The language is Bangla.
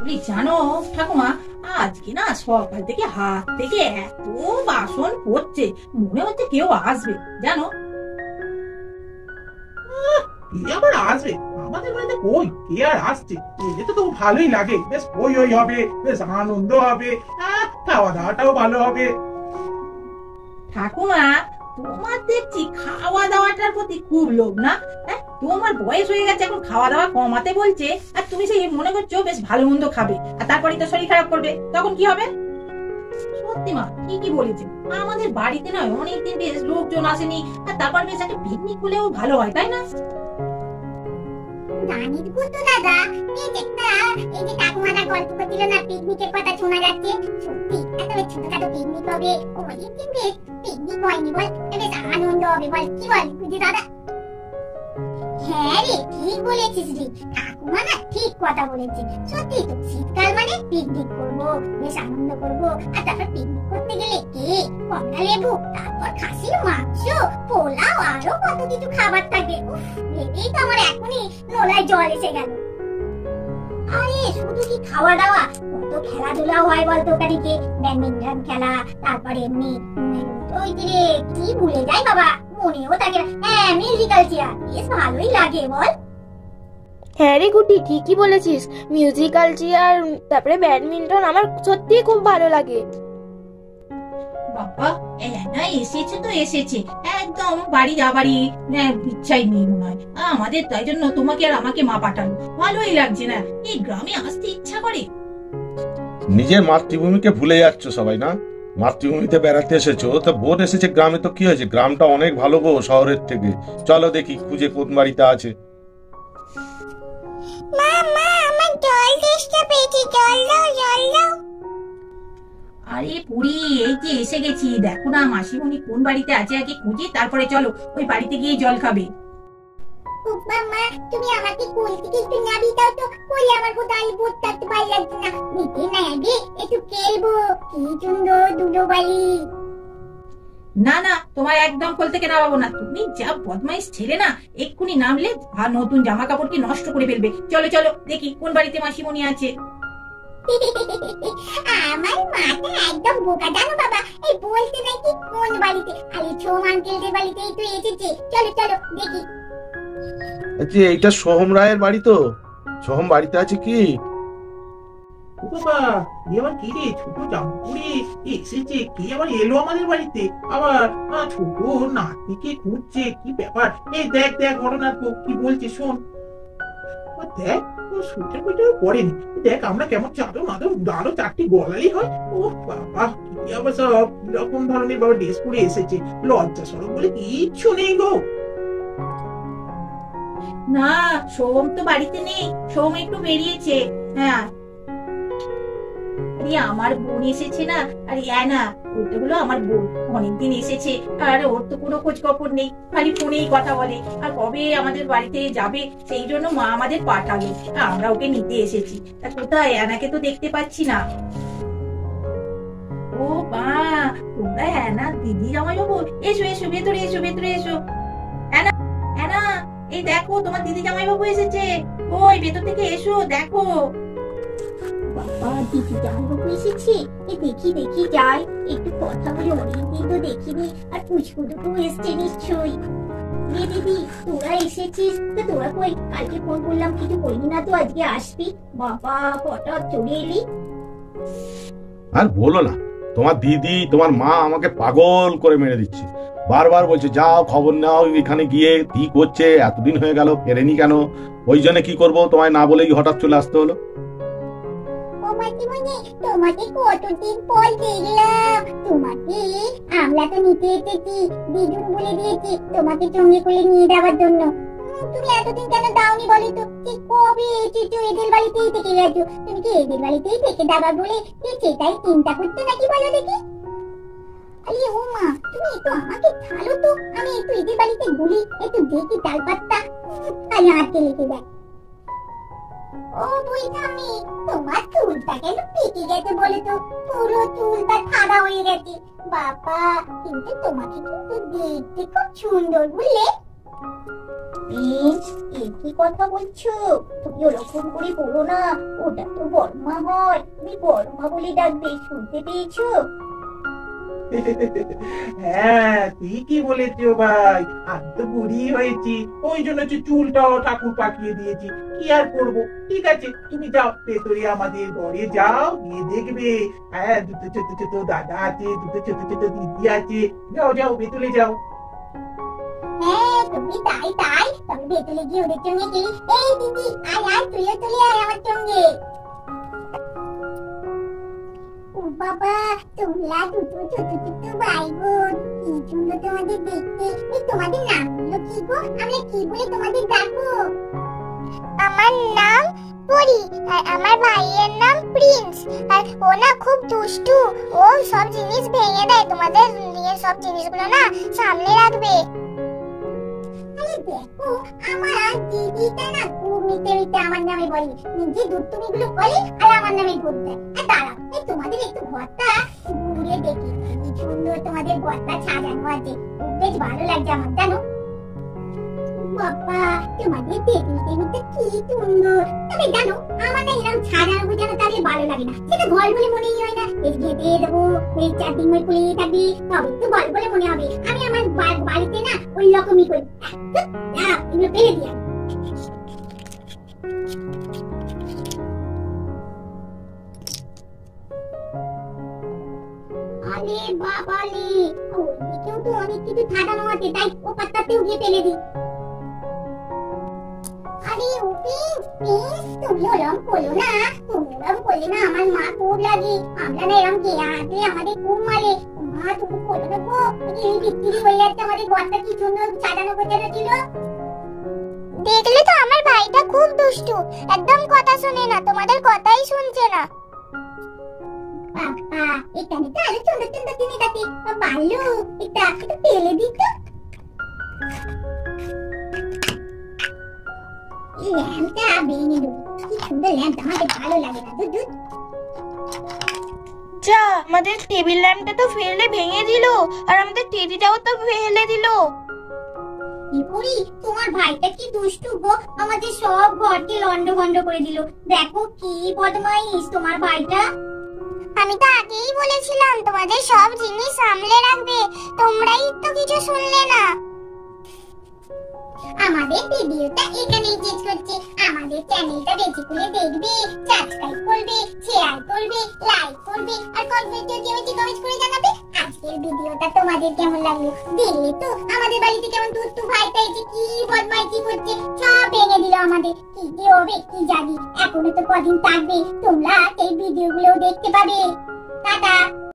তুমি জানো ঠাকুমা, আজকে না সকাল থেকে হাত থেকে এত বাসন পড়ছে, মনে হচ্ছে কেউ আসবে জানো। কে আবার আসবে আমাদের বাড়িতে? কই কে আর আসছে? এলে তো ভালোই লাগে, বেশ হই হই হবে, বেশ আনন্দ হবে, খাওয়া দাওয়াটাও ভালো হবে। ঠাকুমা, তোমার দেখছি খাওয়া দাওয়াটার প্রতি খুব লোভ না? তোমার বয়স হয়ে গেছে, এখন খাওয়া দাওয়া কমাতে বলছে, আর তুমি সেই মনে করছো বেশ ভালো মন্দ খাবে, আর তারপরে তো শরীর খারাপ করবে, তখন কি হবে? সত্যি মা ঠিকই বলেছে, আমাদের বাড়িতে নয় অনেকদিন বেশ লোকজন আসেনি, আর তারপর বেশ একটা পিকনিক হলেও ভালো হয়, তাই না? জানিস তো দাদা, এই যে ঠাকুমারা গল্প করছিল না, পিকনিকের কথা শোনা যাচ্ছে। সত্যি একটা ছোটখাটো পিকনিক হবে, অনেকদিন বেশ পিকনিক হয়নি, বল বেশ আনন্দ হবে, বল কি বল বুঝি দাদা? হ্যাঁ রে, ঠিক বলেছিস রে, ঠাকুমা না ঠিক কথা বলেছে। সত্যি তো, শীতকাল মানে পিকনিক করবো, বেশ আনন্দ করবো, আর তারপর পিকনিক করতে গেলে কেক, কমলা লেবু, তারপর খাসির মাংস, পোলাও, আরো কত কিছু খাবার থাকে। ভেবেই তো আমার এখনই নোলায় জল এসে গেল। আরে শুধু কি খাওয়া দাওয়া, কত খেলাধুলাও হয় বলতো ওখানে, ব্যাডমিন্টন খেলা, তারপরে এমনি ওই যে কি ভুলে যাই বাবা, মনেও থাকে না, হ্যাঁ মিউজিক্যাল চেয়ার, বেশ ভালোই লাগে বল। হ্যাঁ রে গুটি, ঠিকই বলেছিস, মিউজিক্যাল চেয়ার, তারপরে ব্যাডমিন্টন আমার সত্যি খুব ভালো লাগে। বাবা না এসেছে তো এসেছে, একদম বাড়ি যাবারই ইচ্ছাই নেই মনে হয় আমাদের, তাই জন্য তোমাকে আর আমাকে মা পাঠালো, ভালোই লাগছে না, এই গ্রামে আসতে ইচ্ছা করে। নিজের মাতৃভূমিকে ভুলে যাচ্ছ সবাই না? মাতৃভূমিতে বেড়াতে এসেছো তো, বোন এসেছে গ্রামে, তো কি হয়েছে, গ্রামটা অনেক ভালো গো শহরের থেকে। চলো দেখি খুঁজে কোন বাড়িতে আছে। আরে পুরি, এই যে এসে গেছি, দেখো না মাসিমণি কোন বাড়িতে আছে আগে খুঁজি, তারপরে চলো ওই বাড়িতে গিয়ে জল খাবে। মা তুমি আমাকে কোল থেকে একটু নাবি দাও তো, কই আমার কোথায় বোধ থাকতে ভালো লাগছে না, নিতে না আগে একটু খেলবো, কি সুন্দর দুটো বালি। না না, তোমার একদম কোল থেকে নামাবো না, তুমি যা বদমাইশ ছেলে না, এক্ষুনি নামলে আর নতুন জামা কাপড় কি নষ্ট করে ফেলবে। চলো চলো দেখি কোন বাড়িতে মাসিমণি আছে। আমার মাথা একদম বোকা জানো বাবা, এই বলতে নাকি কোন বাড়িতে, আরে ছোম আঙ্কেলদের বাড়িতেই তো এসেছে, চলো চলো দেখি। আচ্ছা, এইটা সোহম রায়ের বাড়ি তো? সোহম বাড়িতে আছে কি? বাবা এ আবার কি রে, ছোট জামপুরি এসেছে, কে আবার এলো আমাদের বাড়িতে, আবার ছোট নাতিকে খুঁজছে, কি ব্যাপার? এই দেখ দেখ ঘটনার কি বলছে শোন, দেখ সোয়েটার ফোয়েটার পরেনি, দেখ আমরা কেমন চাদর মাদর আরো চারটি গলালি হয়। ও বাবা কি আবার সব কিরকম ধরনের বাবা ড্রেস পরে এসেছে, লজ্জা সরম বলে কিচ্ছু নেই গো। না সোম তো বাড়িতে নেই, সোম একটু বেরিয়েছে। হ্যাঁ আমার বোন এসেছে না, আর না ওইটা হলো আমার বোন, অনেকদিন এসেছে, আর ওর তো কোনো খোঁজ খবর নেই, খালি ফোনেই কথা বলে, আর কবে আমাদের বাড়িতে যাবে সেই জন্য মা আমাদের পাঠালো, আমরা ওকে নিতে এসেছি। তা কোথায় অ্যানাকে তো দেখতে পাচ্ছি না। ও বা, তোমরা অ্যানা দিদি জামাইবাবু, এসো এসো ভেতরে এসো, ভেতরে এসো। অ্যানা অ্যানা, এই দেখো তোমার দিদি জামাইবাবু এসেছে, ওই ভেতর থেকে এসো দেখো। বাবা দিদি জামাইবাবু এসেছে, দেখি দেখি যাই, একটু কথা বলে, অনেকদিন তো দেখিনি, আর পুচকুটুকু এসছে নিশ্চয়ই। রে দিদি তোরা এসেছিস, তা তোরা কই, কালকে ফোন করলাম কিছু বললি না তো আজকে আসবি, বাবা হঠাৎ চলে এলি। আর বলো না, তোমার দিদি তোমার মা আমাকে পাগল করে মেরে দিচ্ছে, বারবার বলছে যাও খবর নাও, এখানে গিয়ে কি করছে, এতদিন হয়ে গেল ফেরেনি কেন। ওই জন্য কি করবো, তোমায় না বলেই হঠাৎ চলে আসতে হলো। তোমাকে কতদিন পর দেখলাম, তোমাকে আমরা তো নিতে এসেছি, দিদুন বলে দিয়েছি তোমাকে সঙ্গে করে নিয়ে যাওয়ার জন্য। তুমি এতদিন কেন দাওনি বলো তো, ঠিক কবে এসেছো, এদের বাড়িতেই থেকে গেছো, তুমি কি এদের বাড়িতেই থেকে যাবা বলে সেটাই চিন্তা করছো নাকি বলো দেখি? আরে ও মা, তুমি একটু আমাকে ঠালো তো, আমি একটু এদের বাড়িতে ঘুরি, একটু দেখি তালপাত্তা, আরে হাতে লেগে দেখ। ও বই থামি, তোমার চুলটা কেন পেকে গেছে বলে তো, পুরো চুলটা সাদা হয়ে গেছে বাবা, কিন্তু তোমাকে কিন্তু দেখতে খুব সুন্দর বুঝলে। কি কথা বলছো? তুমি ওরকম করে বলো না, ওটা তো বড়মা হয়, তুমি বড়মা বলে ডাকবে, শুনতে পেয়েছো? হ্যাঁ ঠিকই বলেছো ভাই, আমি তো বুড়ি হয়েছি, ওই জন্য তো চুলটাও ঠাকুর পাকিয়ে দিয়েছি, কি আর করবো। ঠিক আছে তুমি যাও ভেতরে আমাদের ঘরে যাও, গিয়ে দেখবে হ্যাঁ দুটো ছোট ছোট দাদা আছে, দুটো ছোট ছোট দিদি আছে। যাও যাও ভেতরে যাও। হ্যাঁ তুমি তাই তাই, তবে ভেতরে গিয়ে ওদের সঙ্গে গেলি, এই দিদি আয় আয়, তুইও চলে আয় আমার সঙ্গে। ও বাবা, তোমরা দুটো ছোট ছোট ভাই বোন, কি সুন্দর তোমাদের দেখতে। এই তোমাদের নামগুলো কি গো? আমরা কি বলে তোমাদের ডাকবো? আমার নাম পরি, আর আমার ভাইয়ের নাম প্রিন্স। আর ও না খুব দুষ্টু, ও সব জিনিস ভেঙে দেয়, তোমাদের নিয়ে সব জিনিসগুলো না সামনে রাখবে। আরে দেখো, আমার দিদিটা না খুব মিটে মিটে আমার নামে বলে, নিজে দুষ্টুমিগুলো বলে আর আমার নামে ভোট দেয়। আর দাঁড়াও, এই তোমাদের একটু ঘরটা ঘুরিয়ে দেখি, কি সুন্দর তোমাদের ঘরটা সাজানো আছে, বেশ ভালো লাগছে আমার, জানো? বাবা, তোমাদের টেবিল টেবিলটা কি সুন্দর। তবে জানো, আমার না এরকম সাজানো গোছানো তাহলে ভালো লাগে না, সেটা ঘর বলে মনেই হয় না। এই ঘেঁটে দেবো, এই চারদিন মই খুলে থাকবি, তবে তো ঘর বলে মনে হবে। আমি আমার বাড়িতে না ওই রকমই করি। এগুলো ফেলে দিই। আরে বাবালে, ওইদিকেও তো অনেক কিছু সাজানো আছে, তাই ও পাত্তাতেও গিয়ে ফেলে দিই। আরে উপিন, তুমি ওরম করো না, তুমি ওরম করলে না আমার মা খুব লাগে। আমরা না এরম গিয়ে হাতে আমাদের খুব মারে। মা তুমি করো না গো, এই বিক্রি হয়ে যাচ্ছে, আমাদের ঘরটা কি সুন্দর সাজানো গোছানো ছিল। দেখলে তো আমার ভাইটা খুব দুষ্টু, একদম কথা শুনে না, তোমাদের কথাই শুনছে না। বাবা, এখানে তো আরো সুন্দর সুন্দর জিনিস আছে, ভালো, এটা ফেলে দিত। ল্যাম্পটা ভেঙে দেবো, কি সুন্দর ল্যাম্প, আমাদের ভালো লাগে না। দুধ যা, আমাদের টেবিল ল্যাম্পটা তো ফেলে ভেঙে দিল, আর আমাদের টেডিটাও তো ফেলে দিল। করি, তোমার ভাইটা কি দুষ্টু গো, আমাদের সব ঘরকে লন্ডভন্ড করে দিল। দেখো কি বদমাইশ তোমার ভাইটা। আমি তো আগেই বলেছিলাম তোমাদের সব জিনিস সামলে রাখবে, তোমরাই তো কিছু শুনলে না। আমাদের ভিডিওটা এখানেই শেষ করছি। আমাদের চ্যানেলটা বেশি করে দেখবে, সাবস্ক্রাইব করবে, শেয়ার করবে, লাইক করবে, আর কমেন্টে কমেন্ট করে জানাবে আজকের ভিডিওটা তোমাদের কেমন লাগলো। দেখলে তো আমাদের বাড়িতে কেমন দুষ্টু ভাইটা এসে কি বদমাইশি করছে, সব ভেঙে দিল আমাদের। কি যে হবে কি জানি, এখনো তো কদিন থাকবে, তোমরা সেই ভিডিওগুলো দেখতে পাবে। টাটা।